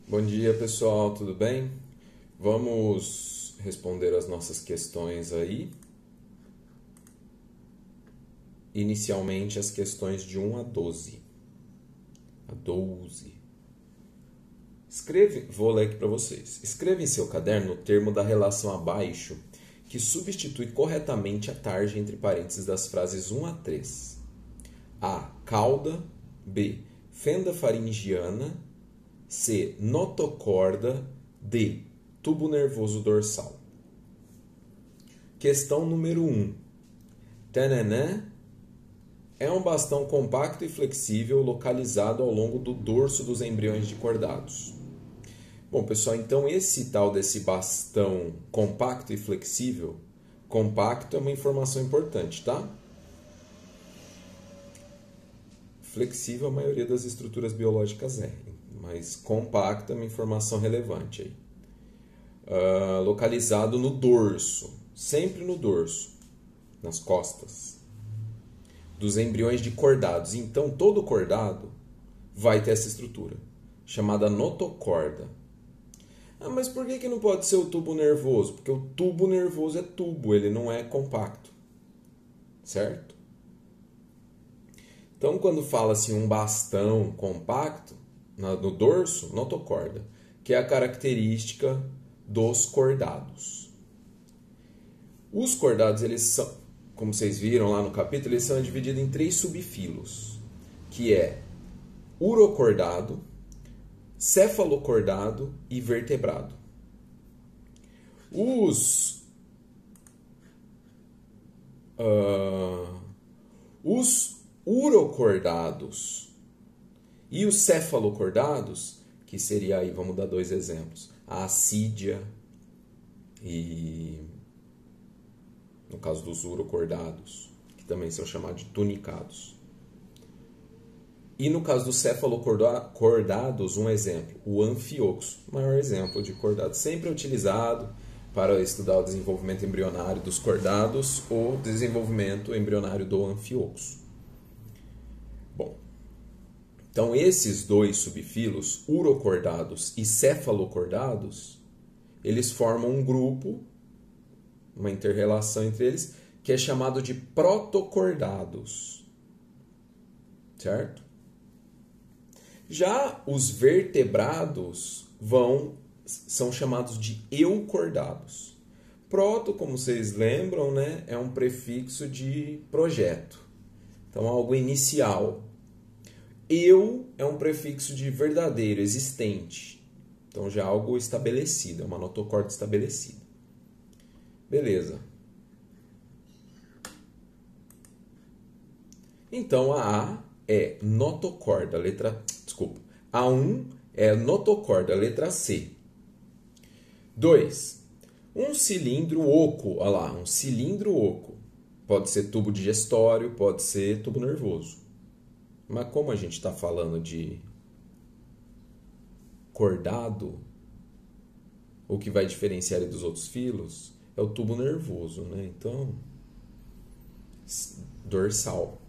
Bom dia, pessoal, tudo bem? Vamos responder as nossas questões aí. Inicialmente, as questões de 1 a 12. A 12. Vou ler aqui para vocês. Escreva em seu caderno o termo da relação abaixo que substitui corretamente a tarja entre parênteses das frases 1 a 3. A. Cauda. B. Fenda faringiana. C. Notocorda. D. Tubo nervoso dorsal. Questão número 1. Tananã é um bastão compacto e flexível localizado ao longo do dorso dos embriões de cordados. Bom, pessoal, então esse tal desse bastão compacto e flexível, compacto é uma informação importante, tá? Flexível a maioria das estruturas biológicas é, mas compacto é uma informação relevante aí. Localizado no dorso, sempre no dorso, nas costas, dos embriões de cordados. Então, todo cordado vai ter essa estrutura, chamada notocorda. Ah, mas por que não pode ser o tubo nervoso? Porque o tubo nervoso é tubo, ele não é compacto, certo? Então, quando fala-se um bastão compacto, no dorso, notocorda, que é a característica dos cordados. Os cordados, eles são, como vocês viram lá no capítulo, eles são divididos em 3 subfilos, que é urocordado, cefalocordado e vertebrado. Os urocordados e os cefalocordados, que seria aí, vamos dar 2 exemplos, a assídia e, no caso dos urocordados, que também são chamados de tunicados. E no caso dos cefalocordados, um exemplo, o anfioxo, o maior exemplo de cordado, sempre utilizado para estudar o desenvolvimento embrionário dos cordados ou desenvolvimento embrionário do anfioxo. Bom, então esses 2 subfilos, urocordados e cefalocordados, eles formam um grupo, uma inter-relação entre eles, que é chamado de protocordados, certo? Já os vertebrados são chamados de eucordados. Proto, como vocês lembram, né, é um prefixo de projeto. Então, algo inicial. Eu é um prefixo de verdadeiro, existente. Então, já é algo estabelecido, é uma notocorda estabelecida. Beleza. Então, a A é notocorda, A1 é notocorda, letra C. 2. Um cilindro oco, olha lá, um cilindro oco. Pode ser tubo digestório, pode ser tubo nervoso. Mas como a gente está falando de cordado, o que vai diferenciar ele dos outros filos é o tubo nervoso, né? Então, dorsal,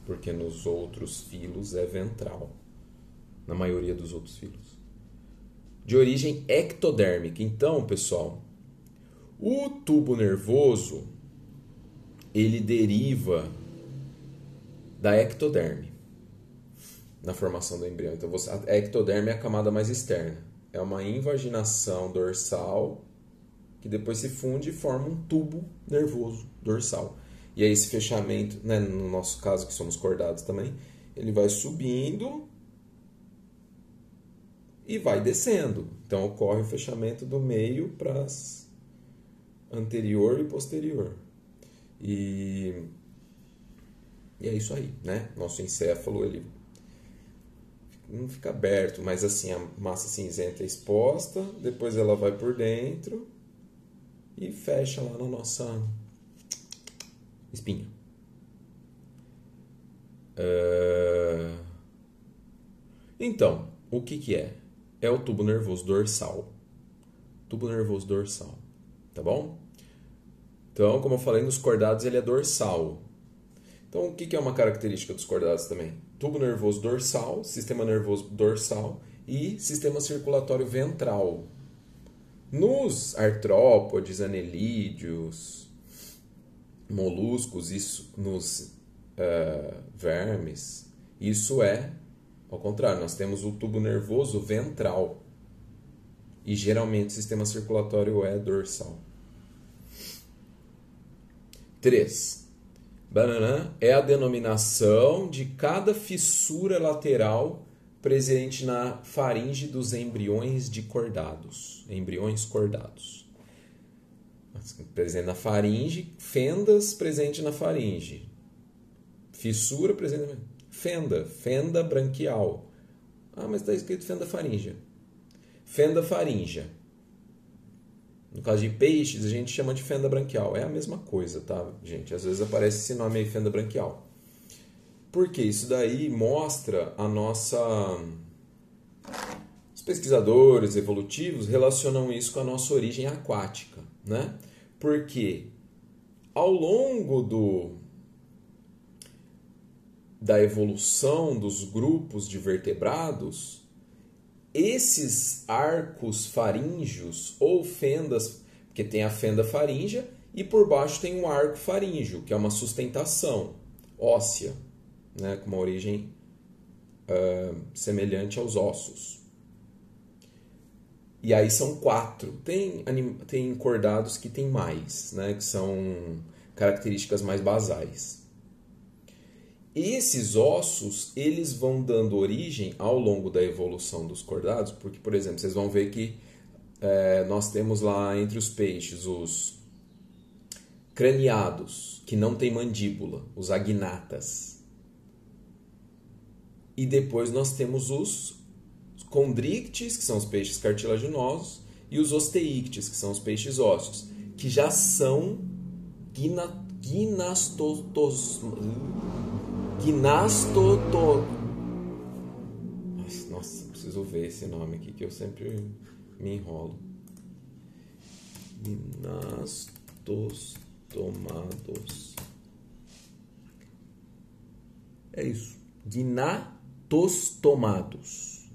porque nos outros filos é ventral, na maioria dos outros filos. De origem ectodérmica. Então, pessoal, o tubo nervoso, ele deriva da ectoderme na formação do embrião. Então, a ectoderme é a camada mais externa. É uma invaginação dorsal que depois se funde e forma um tubo nervoso dorsal. E aí esse fechamento, né, no nosso caso que somos cordados também, ele vai subindo e vai descendo. Então ocorre o fechamento do meio para anterior e posterior. E é isso aí, né? Nosso encéfalo, ele não fica aberto, mas assim, a massa cinzenta é exposta, depois ela vai por dentro e fecha lá na nossa espinha. Então, o que é? É o tubo nervoso dorsal. Tubo nervoso dorsal, tá bom? Então, como eu falei, nos cordados ele é dorsal. Então, o que é uma característica dos cordados também? Tubo nervoso dorsal, sistema nervoso dorsal e sistema circulatório ventral. Nos artrópodes, anelídeos, moluscos, nos vermes, isso é ao contrário. Nós temos o tubo nervoso ventral e geralmente o sistema circulatório é dorsal. 3. É a denominação de cada fissura lateral presente na faringe dos embriões de cordados. Embriões cordados. Presente na faringe, fendas presente na faringe. Fissura presente na fenda branquial. Ah, mas está escrito fenda faríngea. Fenda faríngea. No caso de peixes, a gente chama de fenda branquial. É a mesma coisa, tá, gente? Às vezes aparece esse nome aí, fenda branquial. Porque isso daí mostra a nossa... Os pesquisadores evolutivos relacionam isso com a nossa origem aquática, né? Porque ao longo da evolução dos grupos de vertebrados, esses arcos faríngeos ou fendas, porque tem a fenda faríngea e por baixo tem um arco faríngeo, que é uma sustentação óssea, né, com uma origem semelhante aos ossos. E aí são 4. Tem cordados que tem mais, né, que são características mais basais. Esses ossos, eles vão dando origem ao longo da evolução dos cordados, porque, por exemplo, vocês vão ver que nós temos lá entre os peixes os craniados, que não tem mandíbula, os agnatas. E depois nós temos os condrictes, que são os peixes cartilaginosos, e os osteíctes, que são os peixes ósseos, que já são Nossa, preciso ver esse nome aqui que eu sempre me enrolo. Gnastostomados. É isso. Gnatostomados.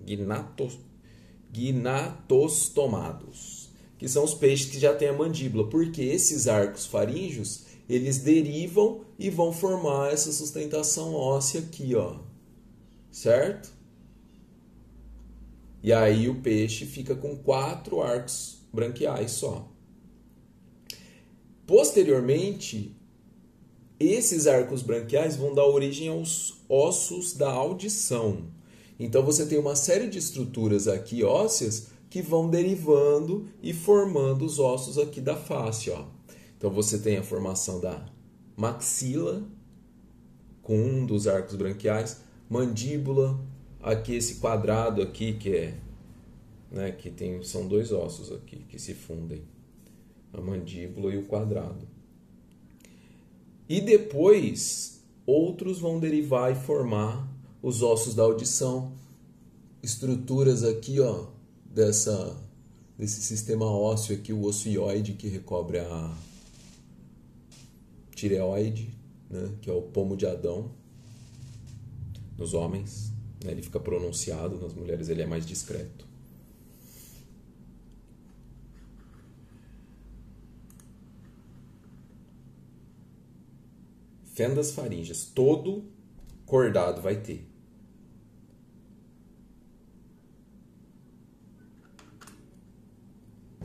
Que são os peixes que já têm a mandíbula. Porque esses arcos faríngeos, eles derivam e vão formar essa sustentação óssea aqui, ó. Certo? E aí o peixe fica com 4 arcos branquiais só. Posteriormente, esses arcos branquiais vão dar origem aos ossos da audição. Então você tem uma série de estruturas aqui ósseas que vão derivando e formando os ossos aqui da face, ó. Então você tem a formação da maxila, com um dos arcos branquiais, mandíbula, aqui esse quadrado aqui que é, né, que são 2 ossos aqui que se fundem, a mandíbula e o quadrado. E depois outros vão derivar e formar os ossos da audição, estruturas aqui, ó, desse sistema ósseo aqui, o osso ióide que recobre a tireoide, né, que é o pomo de Adão nos homens, né, ele fica pronunciado, nas mulheres ele é mais discreto. Fendas faríngeas, todo cordado vai ter.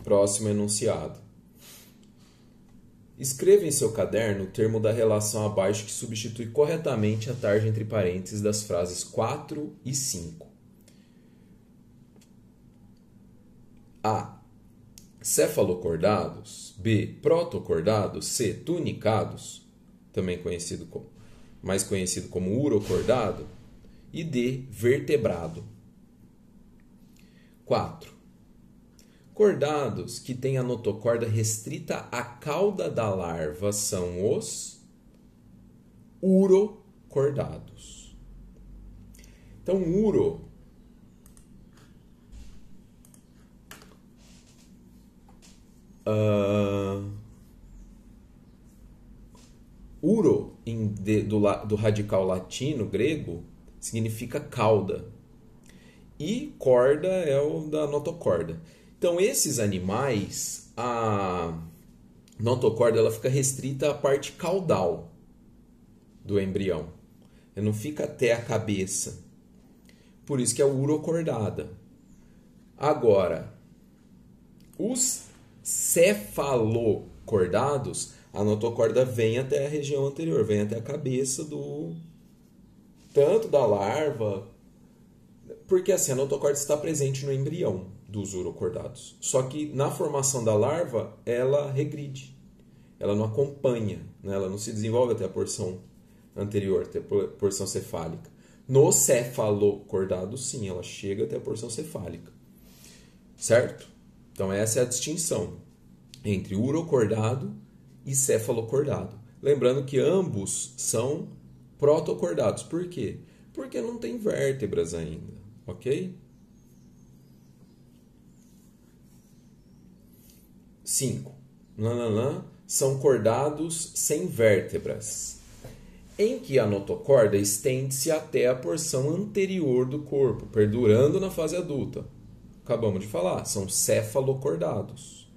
Próximo enunciado. Escreva em seu caderno o termo da relação abaixo que substitui corretamente a tarja entre parênteses das frases 4 e 5. A. Cefalocordados. B. Protocordados. C. Tunicados, também mais conhecido como urocordado. E D. Vertebrado. 4. Cordados que têm a notocorda restrita à cauda da larva são os urocordados. Então, uro do radical latino grego significa cauda. E corda é o da notocorda. Então, esses animais, a notocorda ela fica restrita à parte caudal do embrião. Ela não fica até a cabeça. Por isso que é urocordada. Agora, os cefalocordados, a notocorda vem até a região anterior, vem até a cabeça tanto da larva, porque assim, a notocorda está presente no embrião dos urocordados. Só que na formação da larva, ela regride. Ela não acompanha, né? Ela não se desenvolve até a porção anterior, até a porção cefálica. No cefalocordado, sim, ela chega até a porção cefálica. Certo? Então essa é a distinção entre urocordado e cefalocordado. Lembrando que ambos são protocordados. Por quê? Porque não tem vértebras ainda, ok? 5. São cordados sem vértebras, em que a notocorda estende-se até a porção anterior do corpo, perdurando na fase adulta. Acabamos de falar, são cefalocordados.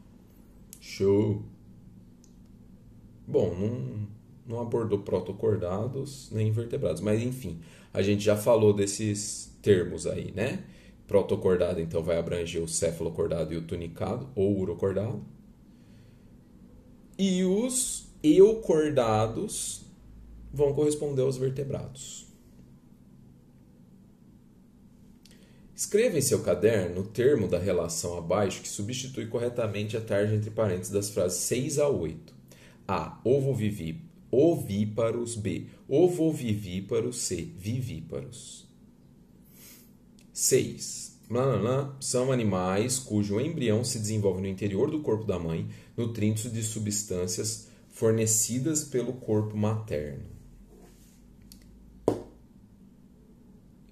Show! Bom, não abordou protocordados nem invertebrados, mas enfim, a gente já falou desses termos aí, né? Protocordado, então, vai abranger o cefalocordado e o tunicado, ou urocordado. E os eucordados vão corresponder aos vertebrados. Escreva em seu caderno o termo da relação abaixo que substitui corretamente a tarja entre parênteses das frases 6 a 8. A. Ovíparos. B. Ovovivíparos. C. Vivíparos. 6. São animais cujo embrião se desenvolve no interior do corpo da mãe, nutrindo-se de substâncias fornecidas pelo corpo materno.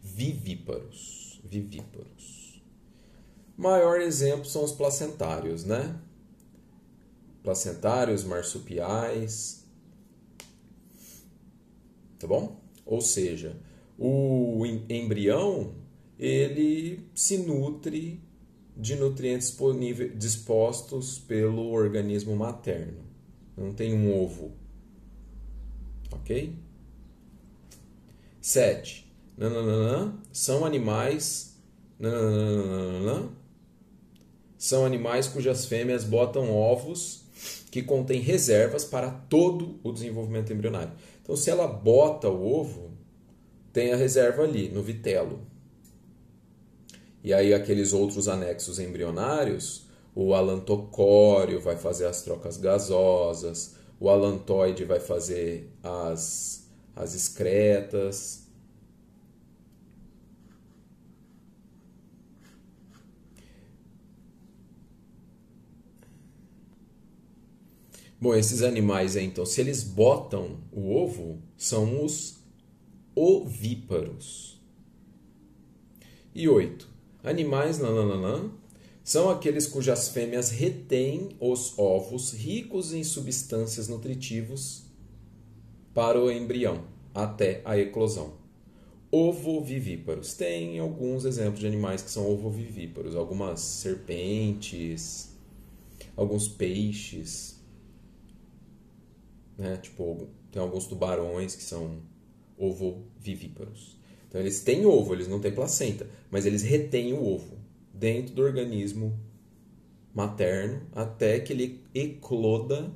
Vivíparos. Maior exemplo são os placentários, né? Placentários, marsupiais. Tá bom? Ou seja, o embrião ele se nutre de nutrientes dispostos pelo organismo materno. Não tem um ovo. Ok? 7. São animais cujas fêmeas botam ovos que contêm reservas para todo o desenvolvimento embrionário. Então, se ela bota o ovo, tem a reserva ali, no vitelo. E aí, aqueles outros anexos embrionários, o alantocório vai fazer as trocas gasosas, o alantoide vai fazer as excretas. Bom, esses animais aí, então, se eles botam o ovo, são os ovíparos. E 8. Animais são aqueles cujas fêmeas retêm os ovos ricos em substâncias nutritivas para o embrião até a eclosão. Ovovivíparos. Tem alguns exemplos de animais que são ovovivíparos. Algumas serpentes, alguns peixes. Né? Tipo, tem alguns tubarões que são ovovivíparos. Então eles têm ovo, eles não têm placenta, mas eles retêm o ovo dentro do organismo materno até que ele ecloda.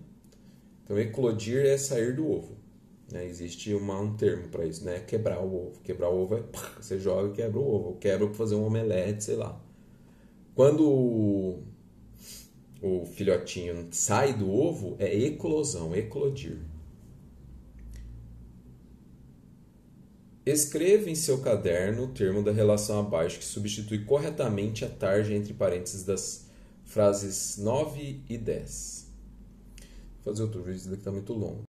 Então eclodir é sair do ovo. Né? Existe um termo para isso, né? Quebrar o ovo. Quebrar o ovo é você joga e quebra o ovo. Ou quebra para fazer um omelete, sei lá. Quando o filhotinho sai do ovo, é eclosão, eclodir. Escreva em seu caderno o termo da relação abaixo que substitui corretamente a tarja entre parênteses das frases 9 e 10. Vou fazer outro vídeo, isso daqui está muito longo.